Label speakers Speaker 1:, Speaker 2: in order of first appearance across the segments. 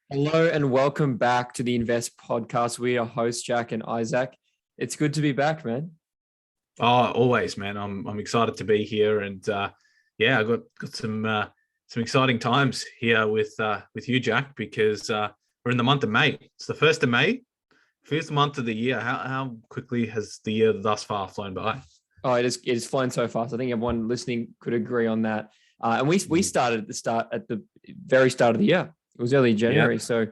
Speaker 1: Hello and welcome back to the Invest podcast. We are hosts Jack and Isaac. It's good to be back, man.
Speaker 2: Oh, always, man. I'm excited to be here, and yeah, I got some exciting times here with you, Jack, because we're in the month of May. It's the 1st of May, first month of the year. How quickly has the year thus far flown by?
Speaker 1: Oh, it is flying so fast. I think everyone listening could agree on that. And we started at the very start of the year. It was early
Speaker 2: Yeah.
Speaker 1: January, so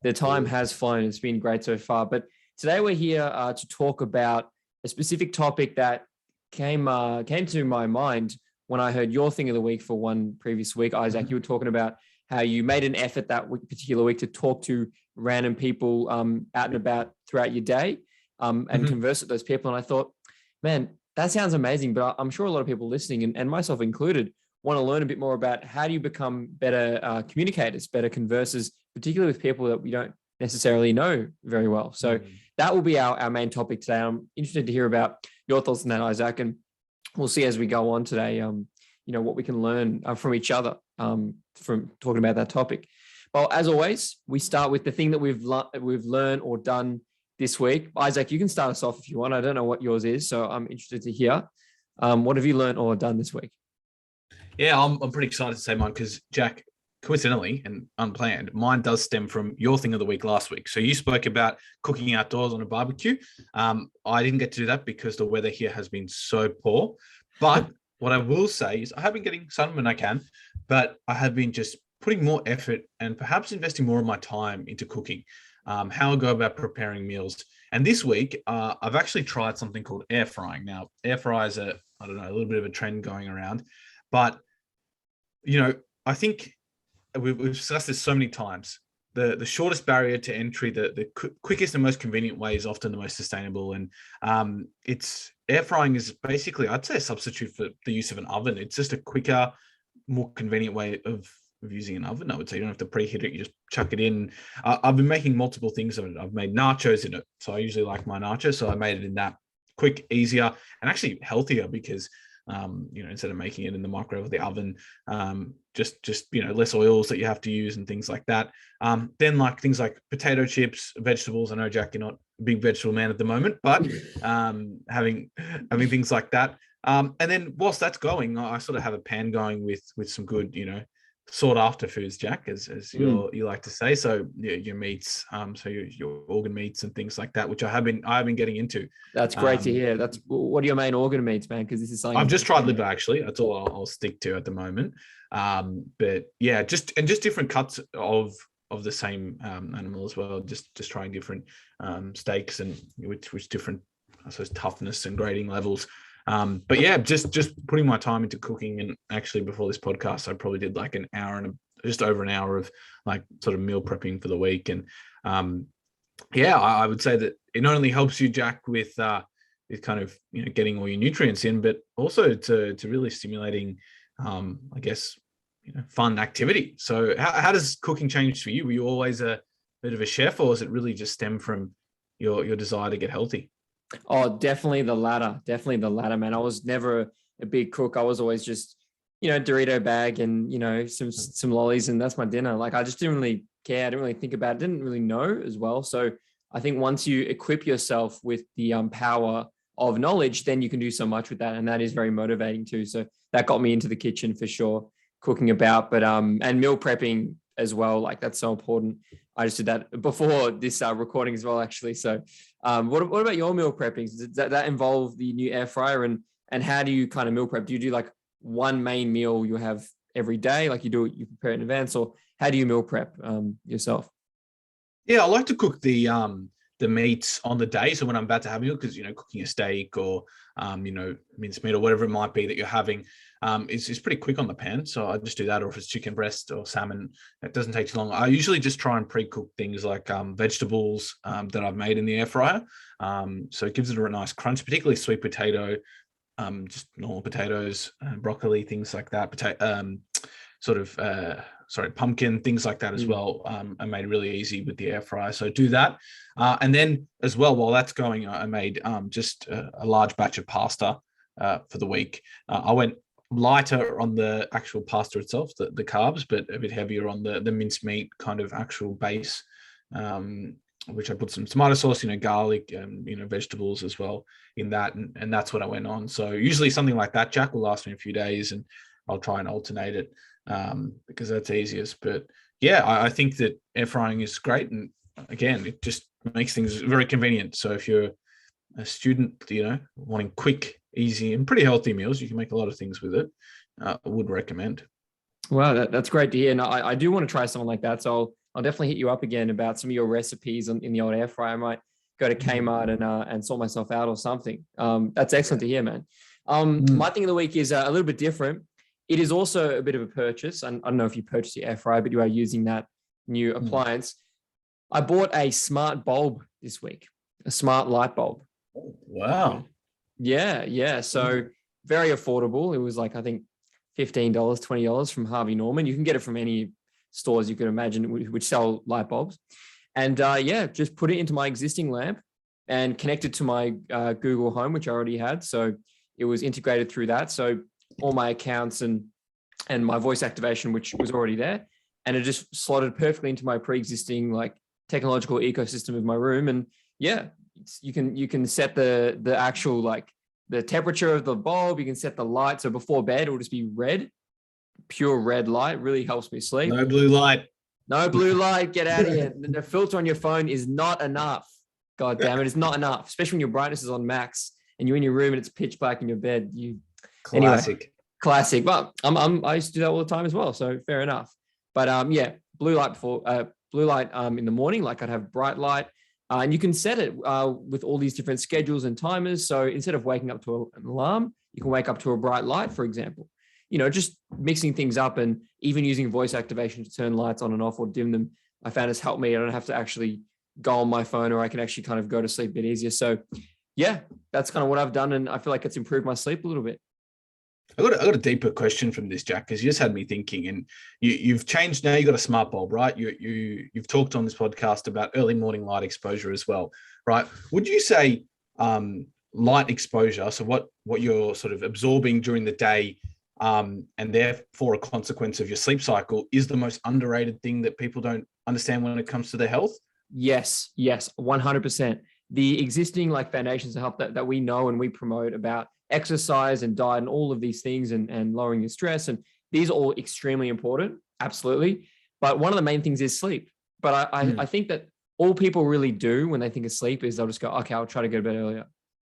Speaker 1: the time has flown. It's been great so far. But today we're here to talk about a specific topic that came to my mind when I heard your thing of the week for one previous week. Isaac, you were talking about how you made an effort that particular week to talk to random people out and about throughout your day and
Speaker 2: Mhm.
Speaker 1: converse with those people. And I thought, man, that sounds amazing, but I'm sure a lot of people listening, and myself included, want to learn a bit more about how do you become better communicators, better conversers, particularly with people that we don't necessarily know very well. So that will be our main topic today. I'm interested to hear about your thoughts on that, Isaac, and we'll see as we go on today, what we can learn from each other from talking about that topic. Well, as always, we start with the thing that we've learned or done this week. Isaac, you can start us off if you want. I don't know what yours is, so I'm interested to hear. What have you learned or done this week?
Speaker 2: Yeah, I'm pretty excited to say mine because Jack, coincidentally and unplanned, mine does stem from your thing of the week last week. So you spoke about cooking outdoors on a barbecue. I didn't get to do that because the weather here has been so poor. But what I will say is I have been getting sun when I can, but I have been just putting more effort and perhaps investing more of my time into cooking. How I go about preparing meals. And this week, I've actually tried something called air frying. Now, air fryers are, I don't know, a little bit of a trend going around. But, I think we've discussed this so many times. The shortest barrier to entry, the quickest and most convenient way is often the most sustainable. And it's air frying is basically, I'd say, a substitute for the use of an oven. It's just a quicker, more convenient way of using an oven. I would say you don't have to preheat it; you just chuck it in. I've been making multiple things of it. I've made nachos in it, so I usually like my nachos. So I made it in that, quick, easier, and actually healthier because instead of making it in the microwave or the oven, just less oils that you have to use and things like that. Then like things like potato chips, vegetables. I know, Jack, you're not a big vegetable man at the moment, but having things like that. And then whilst that's going, I sort of have a pan going with some good, sought after foods, Jack, as you like to say. So your meats, so your organ meats and things like that, which I've been getting into.
Speaker 1: That's great to hear. That's what are your main organ meats, man? Because this is something
Speaker 2: I've just tried liver, actually. That's all I'll stick to at the moment. But yeah, just different cuts of the same animal as well. Just trying different steaks and which different, I suppose, toughness and grading levels. But yeah, just putting my time into cooking. And actually, before this podcast, I probably did like an hour and just over an hour of like sort of meal prepping for the week. And yeah, I would say that it not only helps you, Jack, with kind of getting all your nutrients in, but also to really stimulating, I guess, fun activity. So how does cooking change for you? Were you always a bit of a chef, or is it really just stem from your desire to get healthy?
Speaker 1: Oh, definitely the latter. Definitely the latter, man. I was never a big cook. I was always just, Dorito bag and, some lollies, and that's my dinner. Like I just didn't really care. I didn't really think about it. Didn't really know as well. So I think once you equip yourself with the power of knowledge, then you can do so much with that. And that is very motivating too. So that got me into the kitchen for sure, cooking about, but and meal prepping as well. Like that's so important. I just did that before this recording as well, actually. So what about your meal prepping? Does that involve the new air fryer, and how do you kind of meal prep? Do you do like one main meal you have every day, like you prepare it in advance, or how do you meal prep yourself?
Speaker 2: Yeah, I like to cook the meats on the day. So when I'm about to have a meal, because cooking a steak or minced meat or whatever it might be that you're having, is pretty quick on the pan. So I just do that, or if it's chicken breast or salmon, it doesn't take too long. I usually just try and pre-cook things like vegetables that I've made in the air fryer. So it gives it a nice crunch, particularly sweet potato, just normal potatoes, broccoli, things like that. Pumpkin, things like that as well. I made really easy with the air fryer. So do that. And then as well, while that's going, I made just a large batch of pasta for the week. I went lighter on the actual pasta itself, the carbs, but a bit heavier on the mincemeat kind of actual base, which I put some tomato sauce, garlic, vegetables as well in that. And that's what I went on. So usually something like that, Jack, will last me a few days, and I'll try and alternate it because that's easiest. But yeah, I think that air frying is great. And again, it just makes things very convenient. So if you're a student, wanting quick, easy, and pretty healthy meals, you can make a lot of things with it. I would recommend.
Speaker 1: Wow, that's great to hear. And I do want to try something like that. So I'll definitely hit you up again about some of your recipes in the old air fryer. I might go to Kmart and sort myself out or something. That's excellent to hear, man. My thing of the week is a little bit different. It is also a bit of a purchase. And I don't know if you purchased your air fryer, but you are using that new appliance. I bought a smart bulb this week, a smart light bulb.
Speaker 2: Wow.
Speaker 1: Yeah. So very affordable. It was like, I think $15, $20 from Harvey Norman. You can get it from any stores you can imagine which sell light bulbs. And just put it into my existing lamp and connect it to my Google Home, which I already had. So it was integrated through that. So all my accounts and my voice activation, which was already there. And it just slotted perfectly into my pre-existing like technological ecosystem of my room. And yeah, you can set the actual like the temperature of the bulb. You can set the light. So before bed, it will just be red, pure red light. Really helps me sleep.
Speaker 2: No blue light.
Speaker 1: No blue light. Get out of here. The filter on your phone is not enough. God damn it. It's not enough, especially when your brightness is on max and you're in your room and it's pitch black in your bed. Classic. But I used to do that all the time as well. So fair enough. But blue light in the morning, like I'd have bright light. And you can set it with all these different schedules and timers. So instead of waking up to an alarm, you can wake up to a bright light, for example. Just mixing things up and even using voice activation to turn lights on and off or dim them, I found has helped me. I don't have to actually go on my phone, or I can actually kind of go to sleep a bit easier. So yeah, that's kind of what I've done. And I feel like it's improved my sleep a little bit.
Speaker 2: I got a deeper question from this, Jack, because you just had me thinking. And you've changed now. You got a smart bulb, right? You've talked on this podcast about early morning light exposure as well, right? Would you say light exposure, so what you're sort of absorbing during the day, and therefore a consequence of your sleep cycle, is the most underrated thing that people don't understand when it comes to their health?
Speaker 1: Yes, 100%. The existing like foundations of health that we know and we promote about exercise and diet and all of these things and lowering your stress. And these are all extremely important. Absolutely. But one of the main things is sleep. But I think that all people really do when they think of sleep is they'll just go, okay, I'll try to go to bed earlier.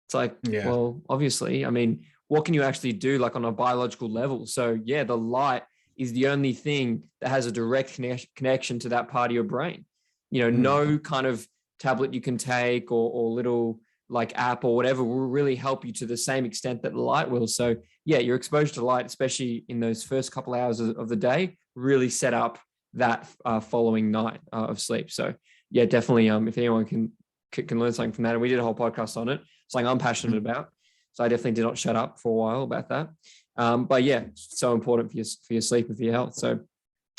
Speaker 1: It's like, well, obviously, I mean, what can you actually do like on a biological level? So yeah, the light is the only thing that has a direct connection to that part of your brain. No kind of tablet you can take or little like app or whatever will really help you to the same extent that the light will. So yeah, your exposure to light, especially in those first couple hours of the day, really set up that following night of sleep. So yeah, definitely. If anyone can learn something from that, and we did a whole podcast on it, something I'm passionate about. So I definitely did not shut up for a while about that. But yeah, so important for your sleep and for your health. So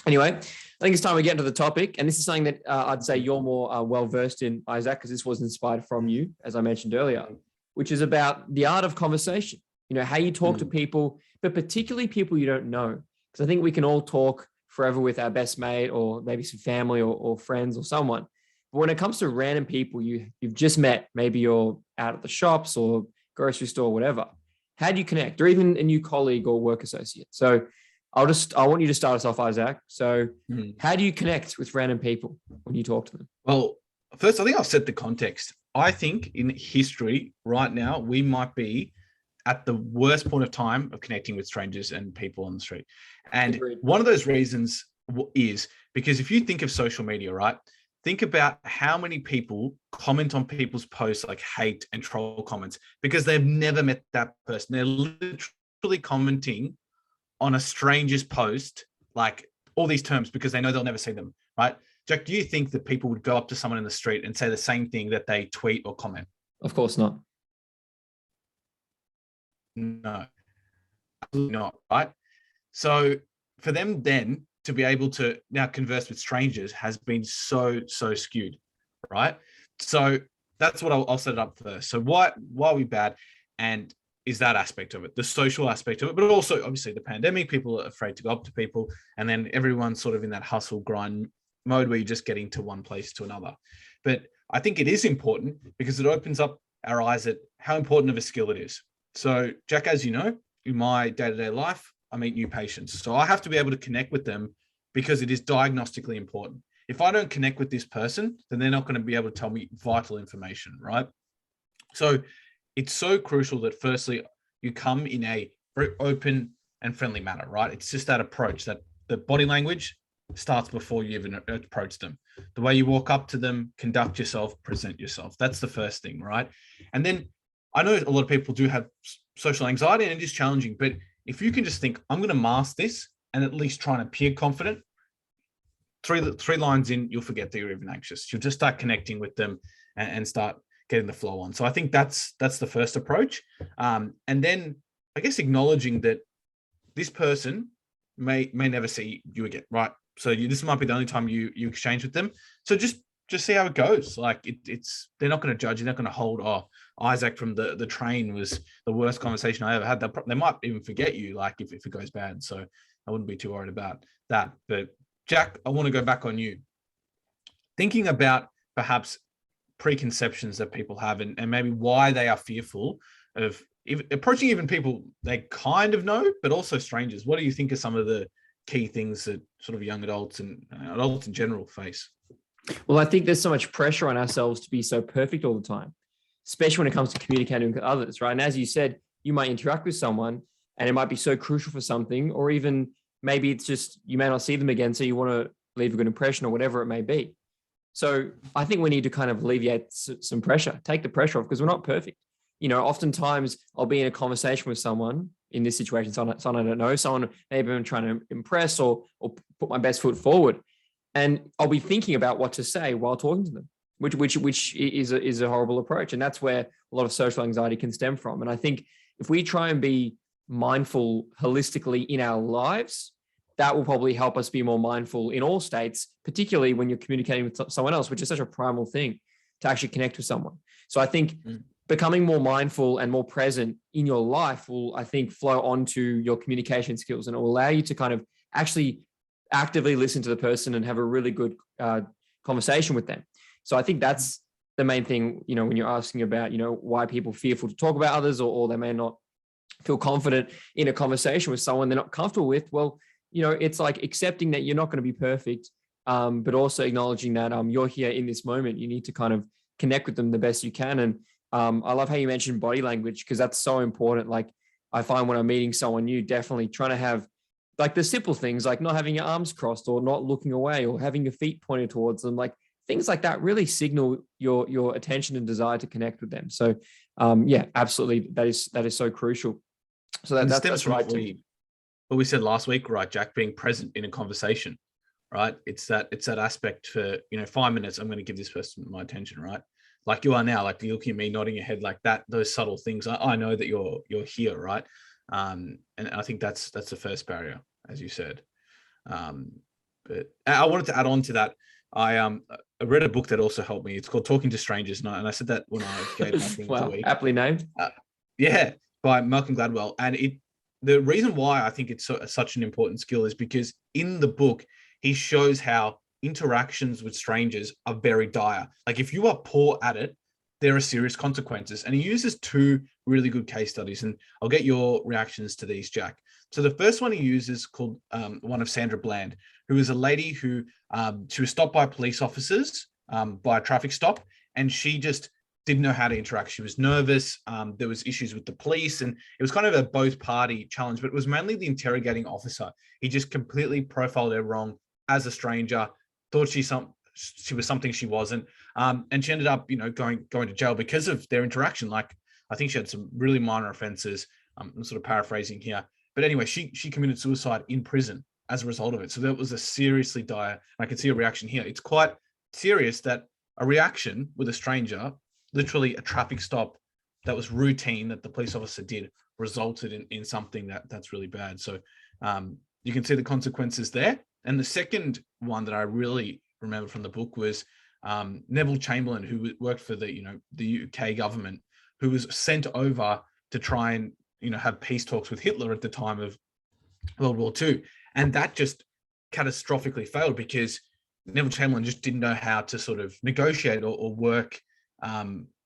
Speaker 1: anyway, I think it's time we get into the topic. And this is something that I'd say you're more well-versed in, Isaac, because this was inspired from you, as I mentioned earlier, which is about the art of conversation, how you talk to people, but particularly people you don't know. Because I think we can all talk forever with our best mate or maybe some family or friends or someone. But when it comes to random people you've just met, maybe you're out at the shops or grocery store, whatever, how do you connect? Or even a new colleague or work associate. So I want you to start us off, Isaac. So how do you connect with random people when you talk to them?
Speaker 2: Well, first, I think I'll set the context. I think in history right now, we might be at the worst point of time of connecting with strangers and people on the street. And
Speaker 1: Agreed.
Speaker 2: One of those reasons is because if you think of social media, right, think about how many people comment on people's posts like hate and troll comments because they've never met that person. They're literally commenting on a stranger's post, like all these terms, because they know they'll never see them, right? Jack, do you think that people would go up to someone in the street and say the same thing that they tweet or comment?
Speaker 1: Of course not.
Speaker 2: No, absolutely not, right? So for them then to be able to now converse with strangers has been so skewed, right? So that's what I'll set it up first. So why are we bad? And is that aspect of it, the social aspect of it, but also obviously the pandemic, people are afraid to go up to people, and then everyone's sort of in that hustle grind mode where you're just getting to one place to another. But I think it is important because it opens up our eyes at how important of a skill it is. So Jack, as you know, in my day-to-day life, I meet new patients. So I have to be able to connect with them because it is diagnostically important. If I don't connect with this person, then they're not going to be able to tell me vital information, right? So it's so crucial that firstly, you come in a very open and friendly manner, right? It's just that approach, that the body language starts before you even approach them. The way you walk up to them, conduct yourself, present yourself. That's the first thing, right? And then I know a lot of people do have social anxiety and it is challenging, but if you can just think, I'm going to mask this and at least try and appear confident, three lines in, you'll forget that you're even anxious. You'll just start connecting with them and start getting the flow on. So I think that's the first approach. And then I guess acknowledging that this person may never see you again, right? So this might be the only time you exchange with them. So just see how it goes. Like it's they're not going to judge. They're not going to hold, oh, Isaac from the train was the worst conversation I ever had. They might even forget you, like if it goes bad. So I wouldn't be too worried about that. But Jack, I want to go back on you. Thinking about perhaps preconceptions that people have and maybe why they are fearful of approaching even people they kind of know, but also strangers. What do you think are some of the key things that sort of young adults and adults in general face?
Speaker 1: Well, I think there's so much pressure on ourselves to be so perfect all the time, especially when it comes to communicating with others, right? And as you said, you might interact with someone and it might be so crucial for something, or even maybe it's just you may not see them again, so you want to leave a good impression or whatever it may be. So I think we need to kind of alleviate some pressure, take the pressure off because we're not perfect. You know, oftentimes I'll be in a conversation with someone in this situation, someone I don't know, someone maybe I'm trying to impress or put my best foot forward. And I'll be thinking about what to say while talking to them, which is a horrible approach. And that's where a lot of social anxiety can stem from. And I think if we try and be mindful holistically in our lives, that will probably help us be more mindful in all states, particularly when you're communicating with someone else, which is such a primal thing to actually connect with someone. So I think becoming more mindful and more present in your life will, I think, flow onto your communication skills, and it will allow you to kind of actually actively listen to the person and have a really good conversation with them. So I think that's the main thing, you know, when you're asking about, you know, why people fearful to talk about others or they may not feel confident in a conversation with someone they're not comfortable with. Well, you know, it's like accepting that you're not going to be perfect, but also acknowledging that you're here in this moment. You need to kind of connect with them the best you can. And I love how you mentioned body language because that's so important. Like I find when I'm meeting someone new, definitely trying to have like the simple things, like not having your arms crossed or not looking away or having your feet pointed towards them, like things like that really signal your attention and desire to connect with them. So yeah, absolutely. That is so crucial. So that's right.
Speaker 2: What we said last week, right, Jack, being present in a conversation, right? It's that aspect for, you know, 5 minutes, I'm going to give this person my attention, right? Like you are now, like you're looking at me, nodding your head like that, those subtle things. I know that you're here, right? And I think that's the first barrier, as you said. But I wanted to add on to that. I read a book that also helped me. It's called Talking to Strangers. And I said that when I gave my thing
Speaker 1: wow,
Speaker 2: of the week.
Speaker 1: Aptly named.
Speaker 2: Yeah, by Malcolm Gladwell. And the reason why I think it's such an important skill is because in the book, he shows how interactions with strangers are very dire. Like if you are poor at it, there are serious consequences. And he uses two really good case studies. And I'll get your reactions to these, Jack. So the first one he uses called one of Sandra Bland, who is a lady who she was stopped by police officers by a traffic stop. And she just didn't know how to interact. She was nervous. There was issues with the police, and it was kind of a both party challenge, but it was mainly the interrogating officer. He just completely profiled her wrong as a stranger, thought she was something she wasn't. And she ended up, you know, going to jail because of their interaction. Like, I think she had some really minor offenses. I'm sort of paraphrasing here, but anyway, she committed suicide in prison as a result of it. So that was a seriously dire, I can see a reaction here. It's quite serious that a reaction with a stranger, literally a traffic stop that was routine that the police officer did, resulted in something that's really bad. So you can see the consequences there. And the second one that I really remember from the book was Neville Chamberlain, who worked for the UK government, who was sent over to try and, have peace talks with Hitler at the time of World War II. And that just catastrophically failed because Neville Chamberlain just didn't know how to sort of negotiate or work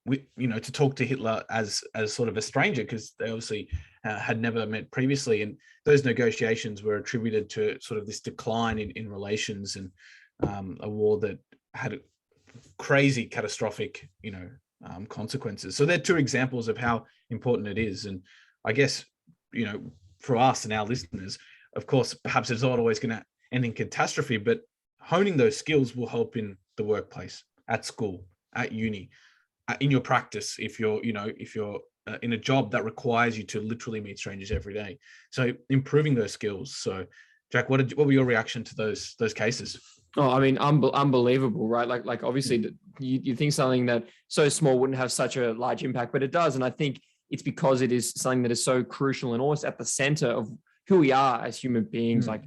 Speaker 2: with, to talk to Hitler as sort of a stranger, because they obviously had never met previously. And those negotiations were attributed to sort of this decline in relations, and a war that had crazy catastrophic, consequences. So they're two examples of how important it is. And I guess, for us and our listeners, of course, perhaps it's not always going to end in catastrophe, but honing those skills will help in the workplace, at school, at uni, in your practice, if you're in a job that requires you to literally meet strangers every day. So improving those skills. So Jack, what were your reaction to those cases?
Speaker 1: Oh, I mean, unbelievable, right? Like obviously you think something that so small wouldn't have such a large impact, but it does. And I think it's because it is something that is so crucial and almost at the center of who we are as human beings. Like,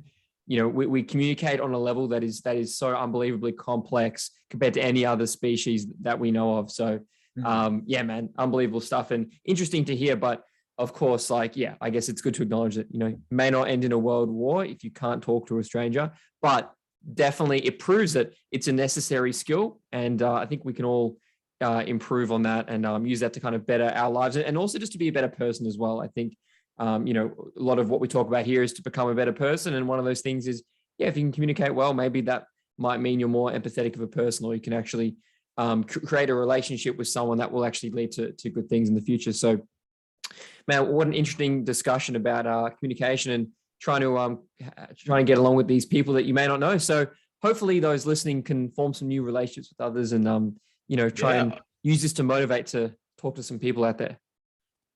Speaker 1: we communicate on a level that is so unbelievably complex compared to any other species that we know of. So, yeah, man, unbelievable stuff and interesting to hear. But of course, I guess it's good to acknowledge that, may not end in a world war if you can't talk to a stranger, but definitely it proves that it's a necessary skill. And I think we can all improve on that and use that to kind of better our lives and also just to be a better person as well. I think, a lot of what we talk about here is to become a better person. And one of those things is, if you can communicate well, maybe that might mean you're more empathetic of a person, or you can actually create a relationship with someone that will actually lead to good things in the future. So, man, what an interesting discussion about communication and trying to get along with these people that you may not know. So hopefully those listening can form some new relationships with others and, try and use this to motivate to talk to some people out there.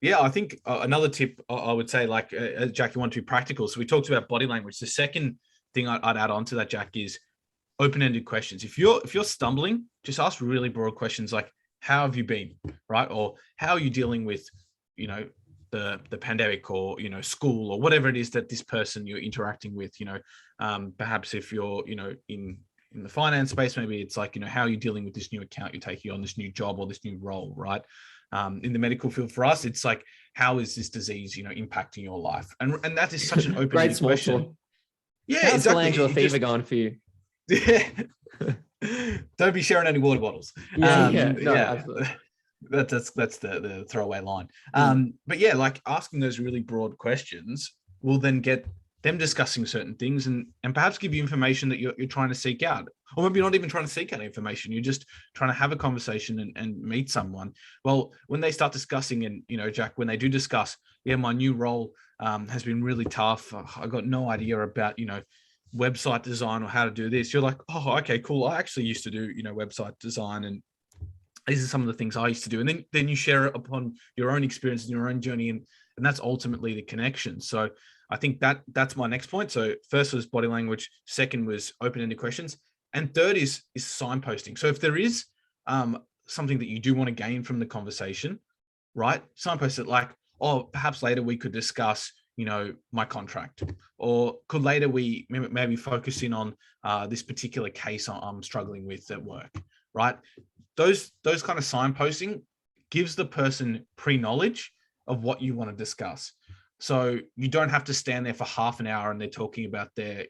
Speaker 2: Yeah, I think another tip I would say, Jack, you want to be practical. So we talked about body language. The second thing I'd add on to that, Jack, is open-ended questions. If you're stumbling, just ask really broad questions like, how have you been, right? Or how are you dealing with, the pandemic, or, school, or whatever it is that this person you're interacting with, perhaps if you're, in the finance space, maybe it's like, how are you dealing with this new account you're taking on, this new job or this new role, right? In the medical field for us, it's like, how is this disease, impacting your life? And that is such an open
Speaker 1: great small
Speaker 2: question.
Speaker 1: talk.
Speaker 2: Yeah,
Speaker 1: how's
Speaker 2: exactly.
Speaker 1: Glandular fever going for you?
Speaker 2: Yeah. Don't be sharing any water bottles.
Speaker 1: Absolutely.
Speaker 2: That's the throwaway line. But yeah, like asking those really broad questions will then get them discussing certain things and perhaps give you information that you're trying to seek out. Or maybe you're not even trying to seek out information. You're just trying to have a conversation and meet someone. Well, when they start discussing, and, Jack, when they do discuss, my new role has been really tough. I got no idea about, website design or how to do this. You're like, oh, okay, cool. I actually used to do, website design, and these are some of the things I used to do. And then you share it upon your own experience and your own journey. And that's ultimately the connection. So I think that's my next point. So first was body language. Second was open-ended questions. And third is signposting. So if there is something that you do want to gain from the conversation, right? Signpost it like, oh, perhaps later we could discuss, my contract, or could later we maybe focus in on this particular case I'm struggling with at work, right? Those kind of signposting gives the person pre-knowledge of what you want to discuss. So you don't have to stand there for half an hour and they're talking about their,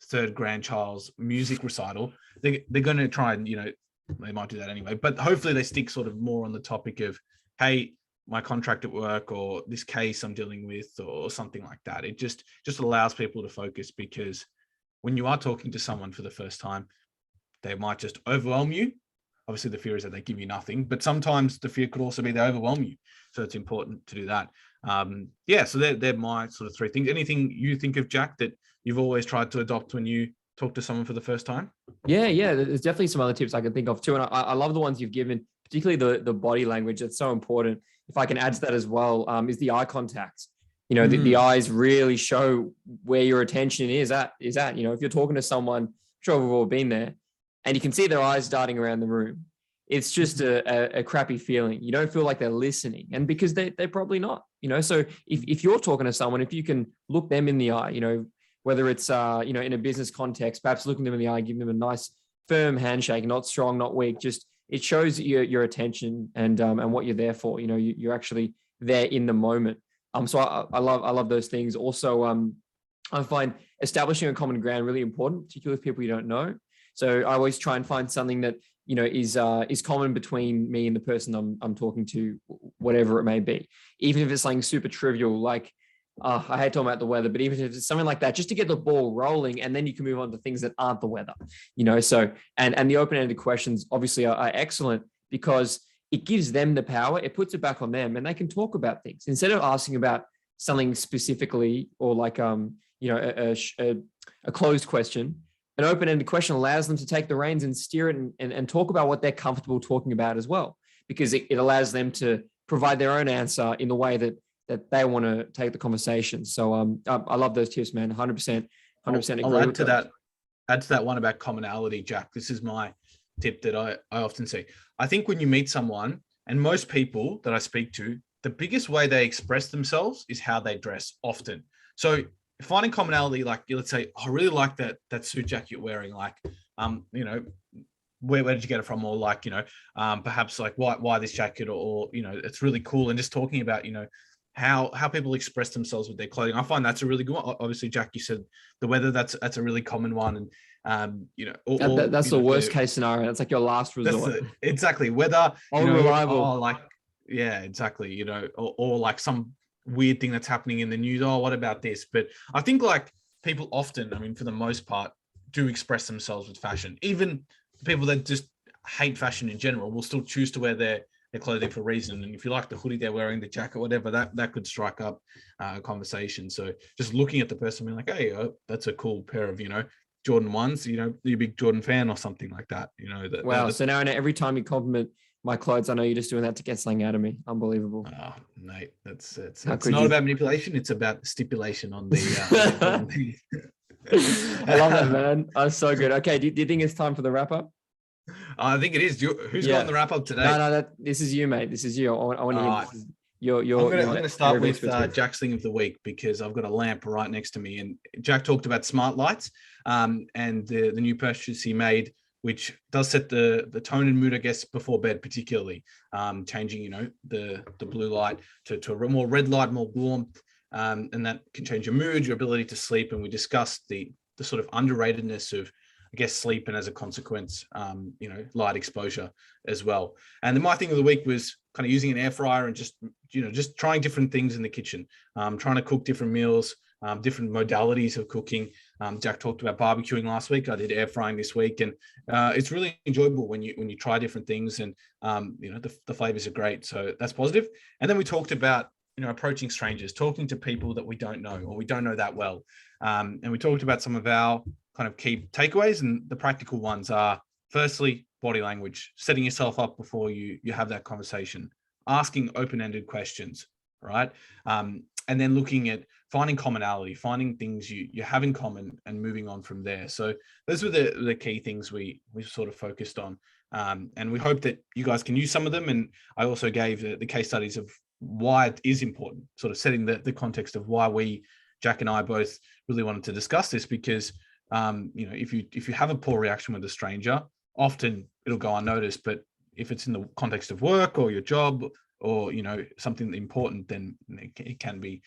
Speaker 2: third grandchild's music recital. They're going to try and, they might do that anyway, but hopefully they stick sort of more on the topic of, hey, my contract at work, or this case I'm dealing with, or something like that. It just allows people to focus, because when you are talking to someone for the first time, they might just overwhelm you. Obviously the fear is that they give you nothing, but sometimes the fear could also be they overwhelm you. So it's important to do that. So they're my sort of three things. Anything you think of, Jack, that you've always tried to adopt when you talk to someone for the first time?
Speaker 1: Yeah. There's definitely some other tips I can think of too. And I love the ones you've given, particularly the body language. That's so important. If I can add to that as well, is the eye contact. The eyes really show where your attention is at. If you're talking to someone, I'm sure we've all been there, and you can see their eyes darting around the room, it's just a crappy feeling. You don't feel like they're listening, and because they're probably not. So if you're talking to someone, if you can look them in the eye, whether it's in a business context, perhaps looking them in the eye, giving them a nice firm handshake, not strong, not weak, just it shows your attention and what you're there for. You're actually there in the moment. So I love those things. Also, I find establishing a common ground really important, particularly with people you don't know. So I always try and find something that, you know, is common between me and the person I'm talking to, whatever it may be. Even if it's something super trivial, like I hate talking about the weather, but even if it's something like that, just to get the ball rolling, and then you can move on to things that aren't the weather, you know. So and the open-ended questions obviously are excellent because it gives them the power. It puts it back on them, and they can talk about things instead of asking about something specifically, or like you know, a closed question. An open-ended question allows them to take the reins and steer it and talk about what they're comfortable talking about as well, because it allows them to provide their own answer in the way that they want to take the conversation. So I love those tips, man. 100%. Agree.
Speaker 2: I'll add to that. Add to that one about commonality, Jack. This is my tip that I often say. I think when you meet someone, and most people that I speak to, the biggest way they express themselves is how they dress often. So finding commonality, like let's say, I really like that suit jacket you're wearing. Like, you know, where did you get it from? Or like, you know, perhaps like why this jacket, or you know, it's really cool. And just talking about, you know, how people express themselves with their clothing. I find that's a really good one. Obviously, Jack, you said the weather. That's a really common one. And you know,
Speaker 1: that's the worst case scenario. It's like your last resort.
Speaker 2: Exactly. Weather.
Speaker 1: Unreliable.
Speaker 2: Like, yeah, exactly. You know, or like some weird thing that's happening in the news. Oh, what about this? But I think like people often, I mean, for the most part, do express themselves with fashion. Even people that just hate fashion in general will still choose to wear their clothing for a reason. And if you like the hoodie they're wearing, the jacket, whatever, that could strike up a conversation. So just looking at the person, being like, hey, that's a cool pair of, you know, Jordan 1s, you know, you're a big Jordan fan or something like that, you know.
Speaker 1: Wow. So now every time you compliment my clothes, I know you're just doing that to get something out of me. Unbelievable.
Speaker 2: Oh, mate, it's not about manipulation. It's about stipulation on the.
Speaker 1: I love that, man. That's so good. Okay, do you think it's time for the wrap up?
Speaker 2: I think it is. Who's got the wrap up today?
Speaker 1: No, this is you, mate. This is you. I want to hear
Speaker 2: I'm going to start with Jack's thing of the week, because I've got a lamp right next to me, and Jack talked about smart lights, and the new purchase he made, which does set the tone and mood, I guess, before bed, particularly changing, you know, the blue light to a more red light, more warmth, and that can change your mood, your ability to sleep. And we discussed the sort of underratedness of, I guess, sleep, and as a consequence, you know, light exposure as well. And then my thing of the week was kind of using an air fryer and just trying different things in the kitchen, trying to cook different meals, different modalities of cooking. Jack talked about barbecuing last week. I did air frying this week, and it's really enjoyable when you try different things, and you know, the flavors are great. So that's positive. And then we talked about, you know, approaching strangers, talking to people that we don't know or we don't know that well. And we talked about some of our kind of key takeaways, and the practical ones are, firstly, body language, setting yourself up before you have that conversation, asking open-ended questions, right? And then looking at finding commonality, finding things you have in common, and moving on from there. So those were the key things we sort of focused on. And we hope that you guys can use some of them. And I also gave the case studies of why it is important, sort of setting the context of why Jack and I both really wanted to discuss this, because you know, if you have a poor reaction with a stranger, often it'll go unnoticed. But if it's in the context of work or your job, or, you know, something important, then it can be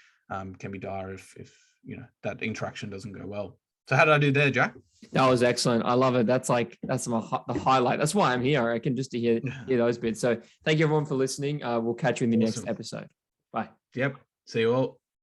Speaker 2: dire if you know, that interaction doesn't go well. So how did I do there, Jack?
Speaker 1: That was excellent. I love it. That's the highlight. That's why I'm here, I reckon, just to hear those bits. So thank you everyone for listening. We'll catch you in the next episode. Bye.
Speaker 2: Yep. See you all.